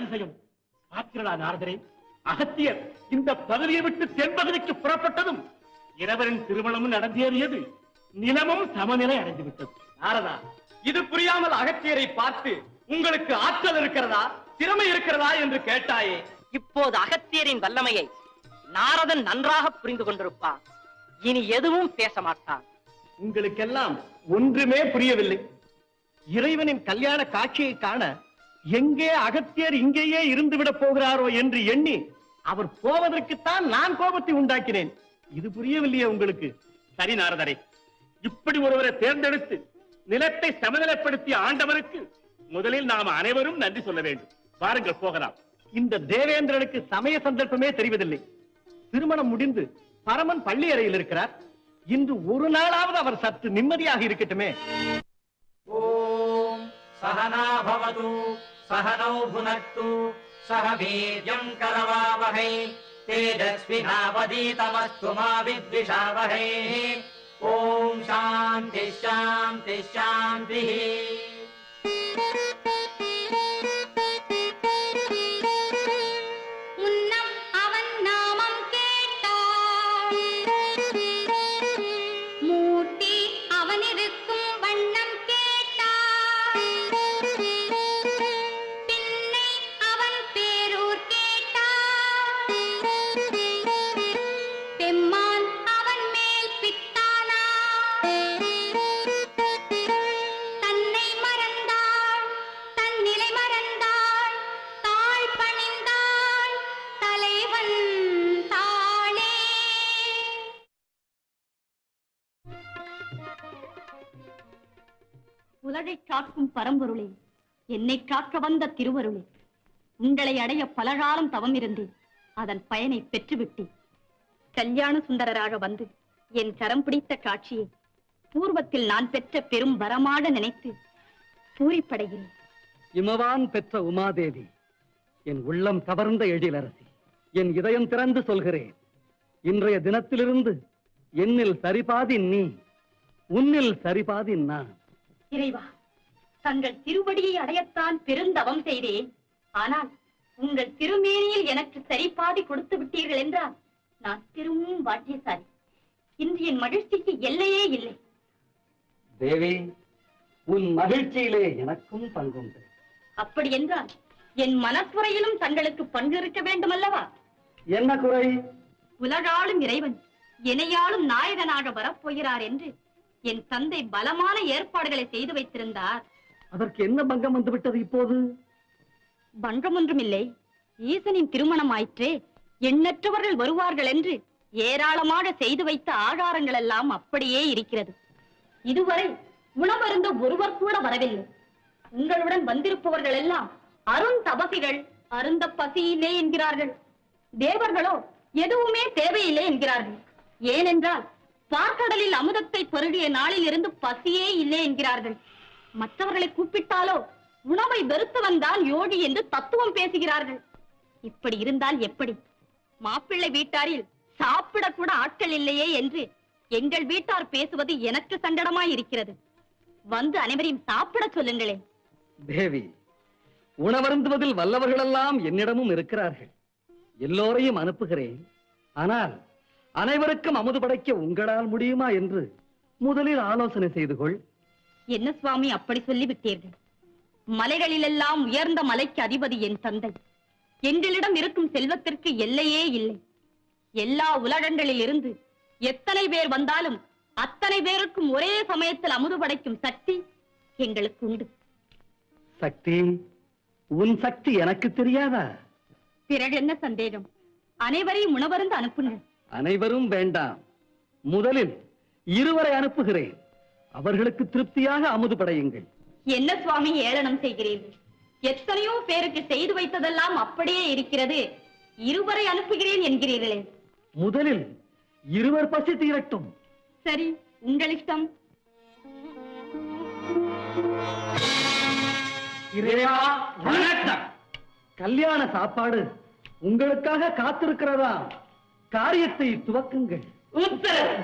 அதிசயம்! பாத்திரலா நாரதரே, அகத்தியர் இந்த பகுதியை விட்டு தென்பகுதிக்கு புறப்பட்டதும் இரவரின் திருமணமும் நடந்தேறியது, நிலமும் சமநிலை அடைந்து விட்டது. நாரதா, இது புரியாமல் அகத்தியரை பார்த்து உங்களுக்கு ஆற்றல் இருக்கிறதா, திறமை இருக்கிறதா என்று கேட்டாயே. இப்போது அகத்தியரின் வல்லமையை நாரதன் நன்றாக புரிந்து கொண்டிருப்பான். இனி எதுவும் பேச மாட்டான். உங்களுக்கெல்லாம் ஒன்றுமே புரியவில்லை. இறைவனின் கல்யாண காட்சியை காண எங்கே அகத்தியர் இங்கேயே இருந்து விட போகிறாரோ என்று எண்ணி அவர் போவதற்குத்தான் நான் கோபத்தை உண்டாக்கினேன். இது புரியவில்லையே உங்களுக்கு? சரி நாரதரே, இப்படி ஒருவரை தேர்ந்தெடுத்து நிலத்தை சமநிலைப்படுத்திய ஆண்டவருக்கு முதலில் நாம் அனைவரும் நன்றி சொல்ல வேண்டும். வாருங்கள் போகலாம். இந்த தேவேந்திரனுக்கு சமய சந்தர்ப்பமே தெரிவதில்லை. திருமணம் முடிந்து பரமன் பள்ளி அறையில் இருக்கிறார். இன்று ஒரு நாளாவது அவர் சற்று நிம்மதியாக இருக்கட்டுமே. ஓம் சஹனா பவது சஹனௌ புனக்து சஹ வீர்யம் கரவாவஹை தேஜஸ்வினாவதீதமஸ்து மா வித்விஷாவஹை. ஓம் சாந்தி சாந்தி சாந்தி. உலகை காக்கும் பரம்பொருளே, என்னை காக்க வந்த திருவருளே, உங்களை அடைய பலகாலம் தவம் இருந்தேன். அதன் பயனை பெற்றுவிட்டேன். கல்யாண சுந்தரராக வந்து என் கரம் பிடித்த காட்சியை பூர்வத்தில் நான் பெற்ற பெரும் வரமாக நினைத்து பூரிப்படைகிறேன். இமவான் பெற்ற உமாதேவி, என் உள்ளம் கவர்ந்த எழிலரசி, என் இதயம் திறந்து சொல்கிறேன், இன்றைய தினத்திலிருந்து என்னில் சரிபாதி நீ, உன்னில் சரிபாதி நான். இறைவா, தங்கள் திருவடியை அடையத்தான் பெருந்தவம் செய்தேன். ஆனால் உங்கள் திருமேனியில் எனக்கு சரிபாதி கொடுத்து விட்டீர்கள் என்றால் நான் திரும்பவும் பாக்கியசாலி. இன்று என் மகிழ்ச்சிக்கு எல்லையே இல்லை. தேவி, உன் மகிழ்ச்சியிலே எனக்கும் பங்குண்டு. அப்படி என்றால் என் மனக்குறையிலும் தங்களுக்கு பங்கு இருக்க வேண்டும் அல்லவா? என்ன குறை? உலகாளும் இறைவன் இணையாளும் நாயகனாக வரப்போகிறார் என்று என் தந்தை பலமான ஏற்பாடுகளை செய்து வைத்திருந்தார். அதற்கு என்ன பங்கம் வந்துவிட்டது இப்போது? பங்கம் ஒன்றுமில்லை. ஈசனின் திருமணம் ஆயிற்றே, எண்ணற்றவர்கள் வருவார்கள் என்று ஏராளமாக செய்து வைத்த ஆகாரங்கள் எல்லாம் அப்படியே இருக்கிறது. இதுவரை உணவருந்த ஒருவர் கூட வரவில்லை. உங்களுடன் வந்திருப்பவர்கள் எல்லாம் அருண் தபசிகள், அருந்த பசியில்லை என்கிறார்கள். தேவர்களோ எதுவுமே தேவையில்லை என்கிறார்கள். ஏனென்றால் பார்க்கடலில் அமுதத்தை பருகிய நாளில் இருந்து பசியே இல்லை என்கிறார்கள். மற்றவர்களை கூப்பிட்டாலோ உணவை வெறுத்தவன் தான் யோகி என்று தத்துவம் பேசுகிறார்கள். இப்படி இருந்தால் எப்படி? மாப்பிள்ளை வீட்டாரில் சாப்பிடக்கூட ஆட்கள் இல்லையே என்று எங்கள் வீட்டார் பேசுவது எனக்கு சங்கடமாய் இருக்கிறது. வந்து அனைவரையும் சாப்பிட சொல்லுங்களேன். தேவி, உணவருந்துவதில் வல்லவர்களெல்லாம் என்னிடமும் இருக்கிறார்கள். எல்லோரையும் அனுப்புகிறேன். ஆனால் அனைவருக்கும் அமுது படைக்க உங்களால் முடியுமா என்று முதலில் ஆலோசனை செய்து கொள். என்ன சுவாமி அப்படி சொல்லிவிட்டீர்கள்? மலைகளிலெல்லாம் உயர்ந்த மலைக்கு அதிபதி என் தந்தை. எங்களிடம் இருக்கும் செல்வத்திற்கு எல்லையே இல்லை. எல்லா உலகங்களில் இருந்து எத்தனை பேர் வந்தாலும் அத்தனை பேருக்கும் ஒரே சமயத்தில் அமுது படைக்கும் சக்தி எங்களுக்கு உண்டு. சக்தி? உன் சக்தி எனக்கு தெரியாதா? பிறகு என்ன சந்தேகம்? அனைவரையும் உணவருந்து அனுப்புங்கள். அனைவரும் வேண்டாம். முதலில் இருவரை அனுப்புகிறேன். அவர்களுக்கு திருப்தியாக அமுது படையுங்கள். என்ன சுவாமி ஏளனம் செய்கிறீர்கள்? எத்தனையோ பேருக்கு செய்து வைத்ததெல்லாம் அப்படியே இருக்கிறது. இருவரை அனுப்புகிறேன் என்கிறீர்களே. முதலில் இருவர் பசி தீரட்டும். சரி, உங்கள் இஷ்டம். இறைவா வணக்கம். கல்யாண சாப்பாடு உங்களுக்காக காத்திருக்கிறதா? காரியத்தை துவக்குங்கள். உத்தரவு.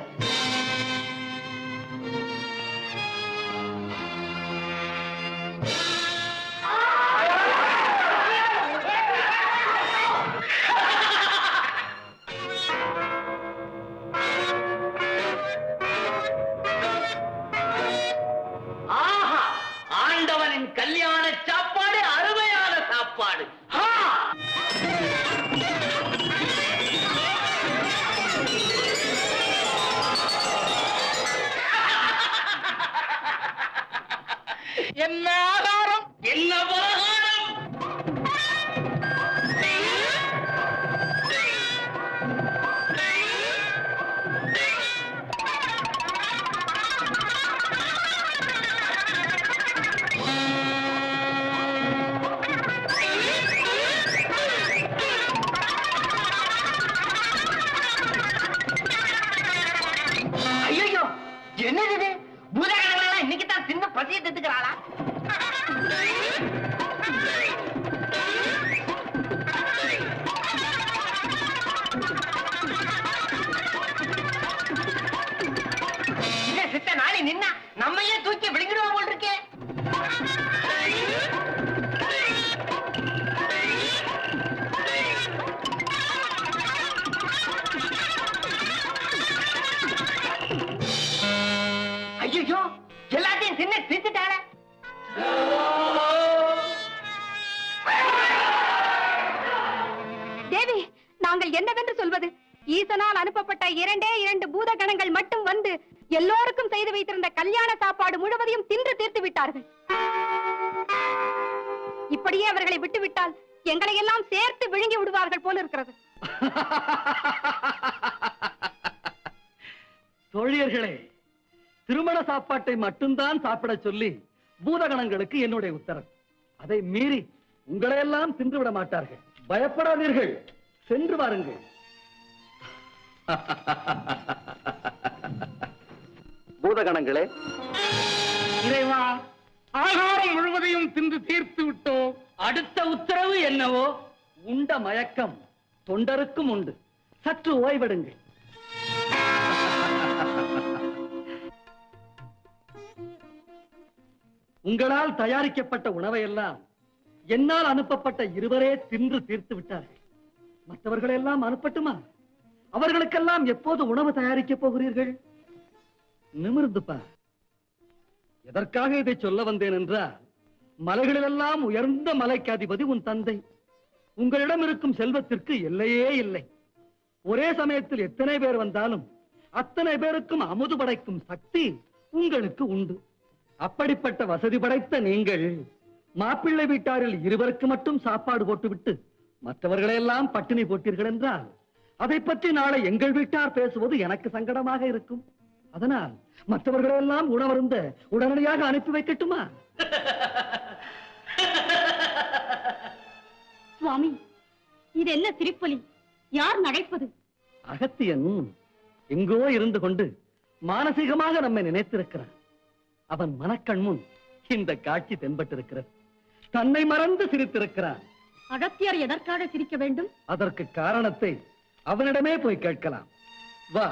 நாங்கள் என்னவென்று சொல்வது? ஈசனால் அனுப்பப்பட்ட 2 பூத கணங்கள் மட்டும் வந்து எல்லோருக்கும் செய்து வைத்திருந்த கல்யாண சாப்பாடு முழுவதையும் தின்று தீர்த்து விட்டார்கள். இப்படியே அவர்களை விட்டுவிட்டால் எங்களை எல்லாம் சேர்த்து விழுங்கி விடுவார்கள் போல இருக்கிறது. தோழியர்களே, திருமண சாப்பாட்டை மட்டும்தான் சாப்பிட சொல்லி பூதகணங்களுக்கு என்னுடைய உத்தரவு. அதை மீறி உங்களையெல்லாம் தின்று விட மாட்டார்கள். பயப்படாதீர்கள், சென்று வாருங்கள். பூதகணங்களே, இறைவா, ஆகாரம் முழுவதையும் தின்று தீர்த்து விட்டோம். அடுத்த உத்தரவு என்னவோ? உண்ட மயக்கம் தொண்டருக்கும் உண்டு. சற்று ஓய்வெடுங்கள். உங்களால் தயாரிக்கப்பட்ட உணவையெல்லாம் என்னால் அனுப்பப்பட்ட இருவரே தின்று தீர்த்து விட்டார்கள். மற்றவர்களெல்லாம் அனுப்பட்டுமா? அவர்களுக்கெல்லாம் எப்போது உணவு தயாரிக்கப் போகிறீர்கள்? நிமிர்ந்து பார். எதற்காக இதை சொல்ல வந்தேன் என்றால், மலைகளிலெல்லாம் உயர்ந்த மலைக்கு அதிபதி உன் தந்தை. உங்களிடம் இருக்கும் செல்வத்திற்கு எல்லையே இல்லை. ஒரே சமயத்தில் எத்தனை பேர் வந்தாலும் அத்தனை பேருக்கும் அமுது படைக்கும் சக்தி உங்களுக்கு உண்டு. அப்படிப்பட்ட வசதி படைத்த நீங்கள் மாப்பிள்ளை வீட்டாரில் இருவருக்கு மட்டும் சாப்பாடு போட்டுவிட்டு மற்றவர்களெல்லாம் பட்டினி போட்டீர்கள் என்றால் அதை பற்றி நாளை எங்கள் வீட்டார் பேசுவது எனக்கு சங்கடமாக இருக்கும். அதனால் மற்றவர்களெல்லாம் உணவருந்த உடனடியாக அனுப்பி வைக்கட்டுமா? சுவாமி, இது என்ன சிரிப்பொலி? யார் நகைப்பது? அகத்தியன் எங்கோ இருந்து கொண்டு மானசீகமாக நம்மை நினைத்திருக்கிறான். அவன் மனக்கண் முன் இந்த காட்சி தென்பட்டிருக்கிறது. தன்னை மறந்து சிரித்திருக்கிறான். அகத்தியர் எதற்காக சிரிக்க வேண்டும்? அதற்கு காரணத்தை அவனிடமே போய் கேட்கலாம். வா.